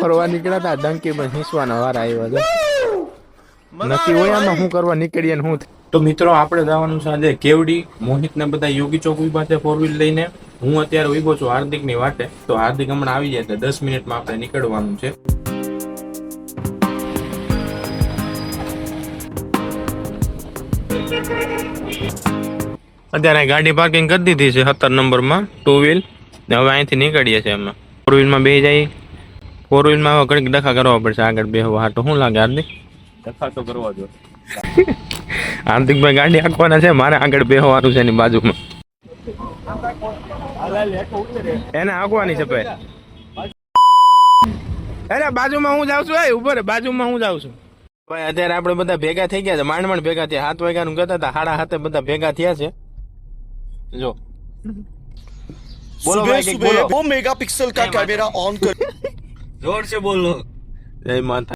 ફરવા નીકળ્યા હતા ડંકી પર હિંસવાનો વાર આવ્યો છે. નક્કી હોય આમાં શું કરવા નીકળીએ ને શું. તો મિત્રો આપણે જવાનું છે આજે કેવડી. મોહિત ને બધા યોગી ચોક ઉભા છે 4 વ્હીલ લઈને. હું અત્યારે ઉભો છું હાર્દિક ની વાટે. તો હાર્દિક હમણાં આવી જાય એટલે 10 મિનિટમાં આપણે નીકળવાનું છે. અત્યારે ગાડી પાર્કિંગ કરી દીધી છે 17 નંબરમાં 2 વ્હીલ. હવે અહીંથી નીકળીએ છીએ અમે 4 વ્હીલમાં બે જઈએ. 4 વ્હીલમાં હવે ઘડીક ડખા કરવા પડશે આગળ બેહવા હાટો. શું લાગે હાર્દિક? ડખા તો કરવા જો. હાર્દિકભાઈ ગાડી આંકવાના છે, મારે આગળ બેહવાનું છે એની બાજુમાં. એને આંકવાની છે ભાઈ. અરે બાજુમાં હું જાઉં છું. ઉભો રે, બાજુમાં હું જાઉં છું ભાઈ. અત્યારે આપણે બધા ભેગા થઈ ગયા છે, માંડ ભેગા થયા. 7 વાગ્યાનું કહેતા હતા, 7:30 બધા ભેગા થયા છે. જો બોલો ભાઈ, બોલો. 2 मेगापिक्सल का कैमरा ऑन कर, जोर से बोलो. जय माता.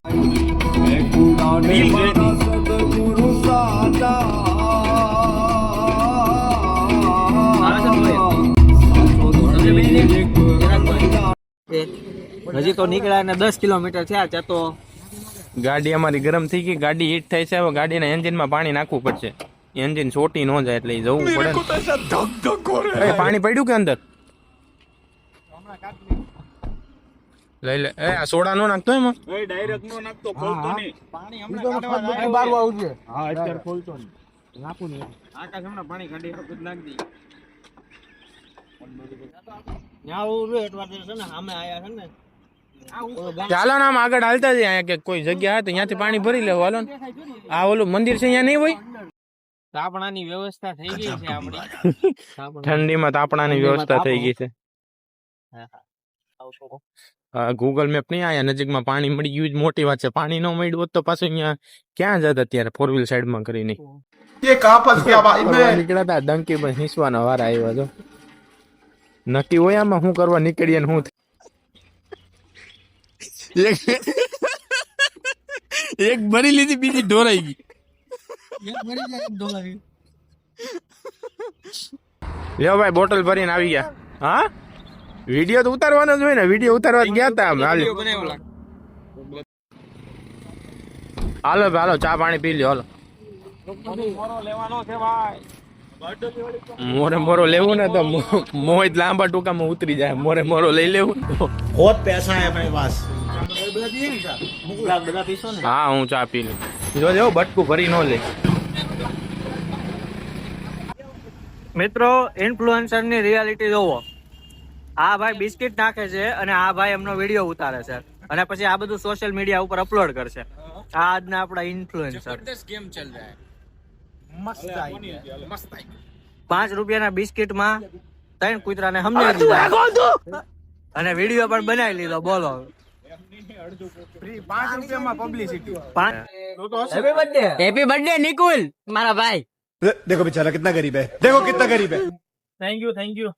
હજી તો નીકળ્યા ને 10 કિલોમીટર થયા છે. તો ગાડી અમારી ગરમ થઈ ગઈ, ગાડી હીટ થાય છે. હવે ગાડીના એન્જિનમાં પાણી નાખવું પડશે. એન્જિન છોટી ન જાય એટલે જવું પડે. પાણી પડ્યું કે અંદર? લઈ લે. આ સોડા નો નાખતો એમાં? ડાયરેક્ટ નો નાખતો, ખોલતો નહીં. પાણી હમણાં કાઢવા આવશે. હા અત્યારે ખોલતો નહીં. નાખું નહીં. આકાશ હમણાં પાણી કાઢી નાખ દી. ન્યાવું રે એટલા છે ને સામે આયા છે ને. ચાલો ને આમ આગળ હાલતા જઈએ. અહીંયા કે કોઈ જગ્યા હતી ત્યાંથી પાણી ભરી લેવું. હાલો ને. આ ઓલું મંદિર છે અહીંયા નહીં હોય? તાપણાની વ્યવસ્થા થઈ ગઈ છે આપણી. ઠંડીમાં તાપણાની વ્યવસ્થા થઈ ગઈ છે. ગૂગલ મેપ નહીં આયા નજીકમાં પાણી મળી ગયું જ મોટી વાત છે. પાણી ન મળ્યું હોત તો પાછું અહીંયા ક્યાં જતા અત્યારે 4 વ્હીલ સાઈડમાં કરીને. નીકળ્યા હતા ડંકી પર હિંસવાનો વાર આવ્યો હતો. નક્કી હોય આમાં શું કરવા નીકળીએ ને શું. એક ભરી લીધી, બીજી ઢોરાઈ ગઈ. લ્યો ભાઈ, બોટલ ભરીને આવી ગયા. હા, વિડીયો તો ઉતારવાનો જ હોય ને. વિડીયો ઉતારવા ગયા હતા અમે. હાલો હાલો, ચા પાણી પી લ્યો. હાલો, મોરે મોરો લેવું ને તો મોહિત લાંબા ટૂંકામાં ઉતરી જાય. મોરે મોરો લઈ લેવું. बहुत पैसा है अपने पास. હા, હું ચા પી લઉં. જો બટકું ભરી ન લે. મિત્રો, ઇન્ફ્લુએન્સર ની રિયાલિટી જોવો. આ ભાઈ બિસ્કિટ નાખે છે અને આ ભાઈ એમનો વિડીયો ઉતારે છે અને પછી આ બધું સોશિયલ મીડિયા ઉપર અપલોડ કરશે. આ આજના આપણા ઇન્ફ્લુએન્સર. ગેમ ચલ રહા હે. મસ્ત 5 રૂપિયાના બિસ્કિટ માં 3 કૂતરાને સમજાવી દીધા અને વિડીયો પણ બનાવી લીધો. બોલો, 5 રૂપિયામાં પબ્લિસિટી. હેપી બર્થડે નિકુલ, મારા ભાઈ. देखो बेचारा कितना गरीब है, देखो कितना गरीब है. Thank you.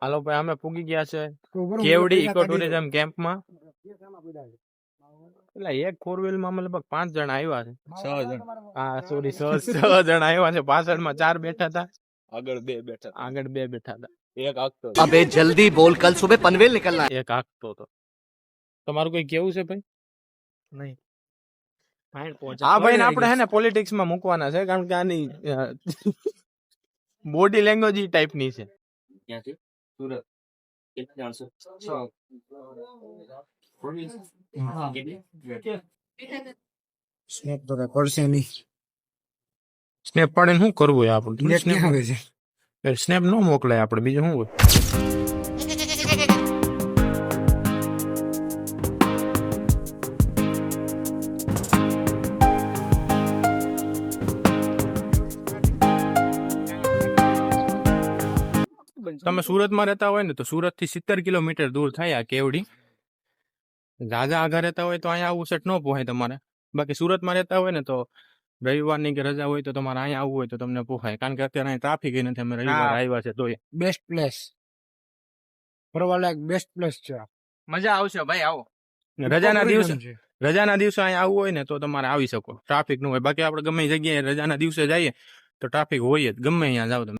હાલો ભાઈ, અમે પૂગી ગયા છે કેવડી ઇકો ટુરિઝમ કેમ્પમાં. એટલે એક 4 વ્હીલ માં લગભગ 5 જણા આવ્યા છે. 6 જણા. હા સોરી, 6 જણા આવ્યા છે. પાછળમાં 4 બેઠા હતા, આગળ 2 બેઠા હતા. એક આખતો. अबे जल्दी बोल, कल सुबह पनवेल निकलना है. એક આખતો હતો. તમારું કોઈ કેવું છે ભાઈ? નહીં, આ ભાઈ ને આપણે હે ને પોલિટિક્સ માં મૂકવાના છે, કારણ કે આની બોડી લેંગ્વેજ ઈ ટાઈપ ની છે. ક્યાંથી? સુરત. કેટલા જણસો? स्नैप तो પડશે નહીં. સ્નેપ પાડીને શું કરવું હોય આપણે? સ્નેપ આવે છે, સ્નેપ નો મોકલાય આપણે. બીજું શું હોય? તમે સુરતમાં રહેતા હોય ને તો સુરત થી 70 કિલોમીટર દૂર થાય આ કેવડી. રાજા આગળ રહેતા હોય તો અહીંયા આવું સેટ ન પોહાય તમારે. બાકી સુરતમાં રહેતા હોય ને તો રવિવારની કે રજા હોય તો તમારે અહીંયા આવવું હોય તો તમને પોહાય, કારણ કે અત્યારે અહીં ટ્રાફિક નથી. અમે રવિવારે આવ્યા છે તો બેસ્ટ પ્લેસ, ફરવા લાયક બેસ્ટ પ્લેસ છે. મજા આવશે ભાઈ, આવો. રજાના દિવસે રજાના દિવસે અહીંયા આવવું હોય ને તો તમારે આવી શકો, ટ્રાફિક નું હોય. બાકી આપણે ગમે એ જગ્યાએ રજાના દિવસે જઈએ તો ટ્રાફિક હોય જ, ગમે અહીંયા જાવ તમે.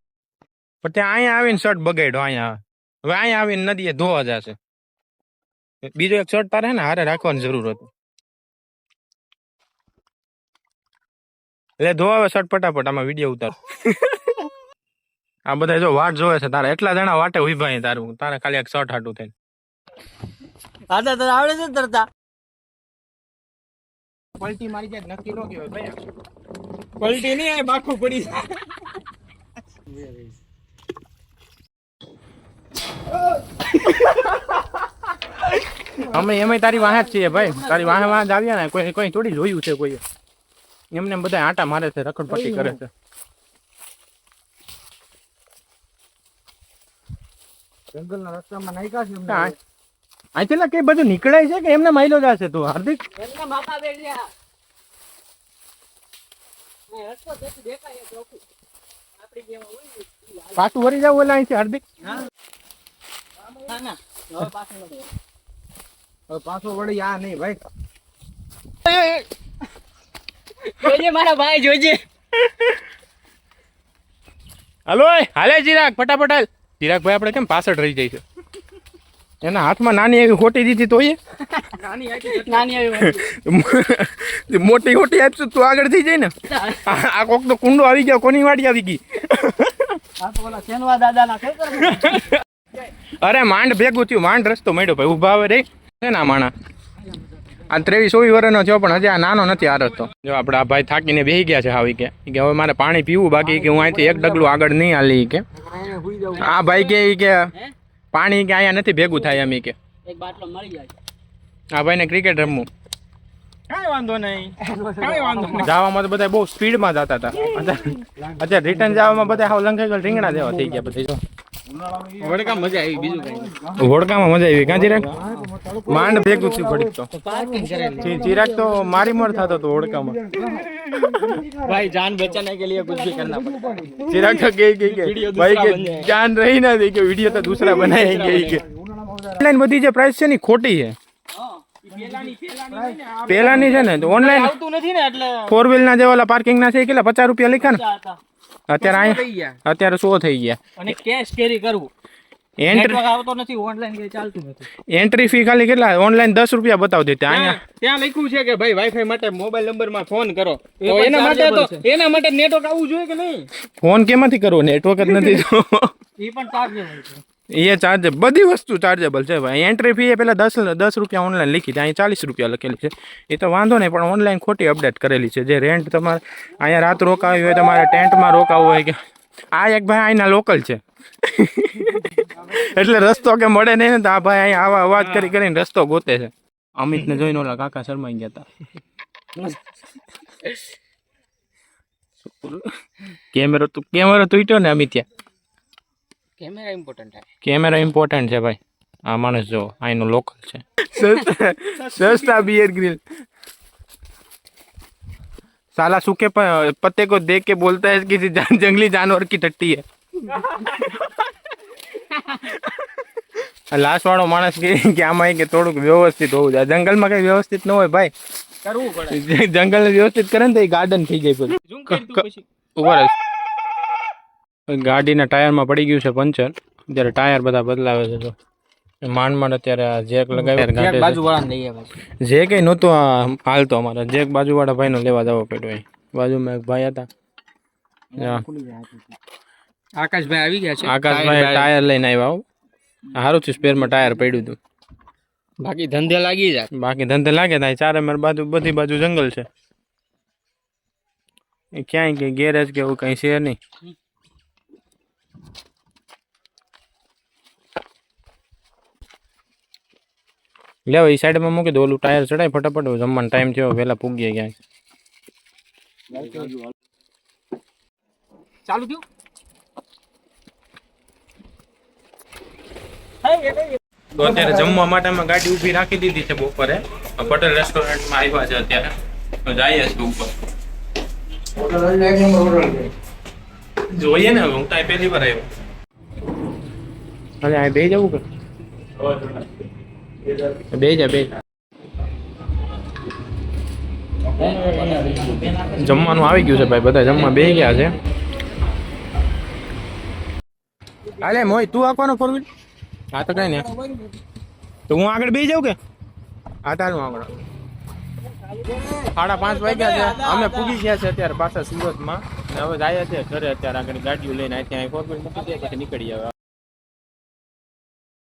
પણ ત્યાં અહીંયા આવીને શર્ટ બગાડ્યો. અહીંયા હવે અહીંયા આવીને નદીએ ધોવા જશે. બીજો એક શર્ટ તારે ને હારે રાખવાની જરૂર હતી. એટલે ધોવા શર્ટ ફટાફટ, આમાં વિડીયો ઉતાર. આ બધા જો વાટ જોવે છે તારા, એટલા જણા વાટે ઉભા તારું, તારે ખાલી એક શર્ટ હાટું થઈને. દાદા તને આવડે છે તરતા? પલટી મારી જાય નક્કી નો કહેવાય ભાઈ. પલટી નહીં આવે, બાખું પડી અમે એમાં તારી વાહે જ છીએ ભાઈ, તારી વાહે જ આવ્યા ને. કોઈ કોઈ થોડી જોયું છે કોઈ, એમને બધા આટા મારે છે, રખડપટ્ટી કરે છે. જંગલના રસ્તામાં નાખ્યા છે અહીંથી કઈ બધું નીકળાય છે કે એમને માયલો જશે તું હાર્દિક? એમના માથા બેઠ્યા ને રસ્તો દેખાય છે ચોખ્ખું. આપણી જેમ હોય પાછું વળી જાવ ઓલા અહીંથી હાર્દિક? ના ના, હવે પાછું નથી. હવે પાછો વળી આ નહીં ભાઈ. જોજે મારા ભાઈ, જોજે. હાલો હાલે ચિરાગ, ફટાફટ હાલ. ચિરાગ ભાઈ આપણે કેમ પાછળ રહી જાય છે? એના હાથમાં નાની એવી ખોટી દીધી તો નાની આવી મોટી ખોટી આપશું તું આગળ થઈ જાય ને. આ કોક તો કુંડો આવી ગયો, કોની વાડી આવી ગઈ? આ તો ઓલા સેનવા દાદાના ખેતર. અરે માંડ ભેગું થયું, માંડ રસ્તો મળ્યો ભાઈ. ઉભા આવે રે છે ને આ માણા. આ 23-24 વર્ષનો થયો પણ હજી આ નાનો નથી આ રસ્તો. જો આપણે આ ભાઈ થાકીને બેસી ગયા છે આવી કે હવે મારે પાણી પીવું, બાકી કે હું અહીંથી એક ડગલું આગળ નહીં હાલી કે. આ ભાઈ કે પાણી કે અહીંયા નથી ભેગું થાય એમ કે. એક બાટલો મળી જાય. આ ભાઈને ક્રિકેટ રમવું કાંઈ વાંધો નહીં, કાંઈ વાંધો નહીં. જવામાં તો બધા બહુ સ્પીડમાં જતા હતા. અત્યારે રિટર્ન જવામાં બધા હાવ લંકાઈ ગયેલ રીંગણા જેવા થઈ ગયા બધા. જો વડકા મજા આવી, બીજું કઈ હોડકામાં મજા આવી કાં ચિરાગ? માંડ ભેગું થયું પડી તો. પાર્કિંગ કરેલી. ચિરાગ તો મારી મોર થતો હતો હોડકામાં. भाई जान बचाने के लिए कुछ भी करना पड़ता है. चिराग का के भाई के जान रही ना दे के वीडियो तो दूसरा बनाएंगे के. ऑनलाइन बધી જે પ્રાઇસ છે ને ખોટી છે. પેલાની છે ને તો ઓનલાઈન આવતું નથી ને એટલે 4 વ્હીલ ના જે ઓલા પાર્કિંગ ના છે કેટલા 50 રૂપિયા લખ્યા ને અત્યારે અત્યારે 100 થઈ ગયા. અને કેશ કેરી કરવું એન્ટ્રી આવતો નથી, ઓનલાઈન કઈ ચાલતું નથી. એન્ટ્રી ફી ખાલી કેટલા ઓનલાઈન 10 રૂપિયા બતાવતી હતી. અહીંયા ત્યાં લખ્યું છે કે ભાઈ વાઈફાઈ માટે મોબાઈલ નંબર માં ફોન કરો. તો એના માટે નેટવર્ક આવવું જોઈએ કે નહીં? ફોન કેમાંથી કરવો, નેટવર્ક જ નથી તો એ પણ ચાર્જેબલ છે. એ ચાર્જેબલ, બધી વસ્તુ ચાર્જેબલ છે ભાઈ. એન્ટ્રી ફી એ પેલા 10 રૂપિયા ઓનલાઈન લખી હતી, અહીંયા 40 રૂપિયા લખેલી છે. એ તો વાંધો નહીં, પણ ઓનલાઈન ખોટી અપડેટ કરેલી છે. જે રેન્ટ તમારે અહીંયા રાત રોકાવી હોય, તમારે ટેન્ટમાં રોકાવું હોય કે આ એક ભાઈ અહીંના લોકલ છે એટલે રસ્તો કે મળે નહીં ને તો આ ભાઈ અહીંયા આવા અવાજ કરી કરીને રસ્તો ગોતે છે. અમિતને જોઈને ઓલા કાકા શરમાઈ ગયા હતા. કેમેરો તૂટ્યો ને અમિત? કેમેરા ઇમ્પોર્ટન્ટ છે. કેમેરા ઇમ્પોર્ટન્ટ છે ભાઈ. આ માણસ જો અહીંનું લોકલ છે. સસ્તા બિયર ગ્રીલ साला सूखे पत्ते को देख के बोलता है किसी जंगली जानवर की टट्टी है. लास्ट वाળો માણસ કે આમાં કે થોડુંક વ્યવસ્થિત હોવું જોઈએ. જંગલમાં કઈ વ્યવસ્થિત ન હોય ભાઈ, કરવું પડે. જંગલ વ્યવસ્થિત કરે ને તો એ ગાર્ડન થઈ જાય બધું. ઉભા ગાડીના ટાયરમાં પડી ગયું છે પંચર. અત્યારે ટાયર બધા બદલાવે છે. તો માંડ અત્યારે આ જેક લગાવ્યો બાજુવાળાને લઈએ પછી. જે કઈ નહોતું હાલતો અમારે જેક બાજુવાળા ભાઈનો લેવા જવો પડ્યો. અહીં બાજુમાં એક ભાઈ હતા, આકાશભાઈ આવી ગયા છે. આકાશભાઈ ટાયર લઈને આવ્યા. સારું છે સ્પેરમાં ટાયર પડ્યું હતું. બાકી ધંધે લાગી જાય. બાકી ધંધે લાગે થાય. ચારે મારી બાજુ બધી બાજુ જંગલ છે. ક્યાંય કઈ ગેરેજ કે એવું કઈ છે નહીં. લેવા એ સાઈડમાં મૂકી દો. ઓલું ટાયર ચડાય ફટાફટ. જમવાનો ટાઈમ થયો, વહેલા પૂગીએ ક્યાંય. ચાલુ થયું. તો અત્યારે જમવા માટે અમે ગાડી ઊભી રાખી દીધી છે બપોરે. પટેલ રેસ્ટોરન્ટમાં આવ્યા છે અત્યારે. તો જઈએ છીએ ઉપર. જોઈએ ને, હું તો પહેલી વાર આવ્યો. અરે આ બે જવું કે બે જા બે. જમવાનું આવી ગયું છે ભાઈ, બધા જમવા બેસી ગયા છે. હાલે મોય તું આખવાનો ફોર વ્હીલ? હા તો કઈ ને, તો હું આગળ બેસી જાઉં કે? હા તારું આગળ. 5:30 વાગ્યા છે, અમે પૂગી ગયા છે અત્યારે પાછા સુરતમાં. હવે જાય છે ઘરે અત્યારે આગળ ગાડીઓ લઈને, ત્યાં ફોર વ્હીલ મૂકી દે પછી નીકળી આવે.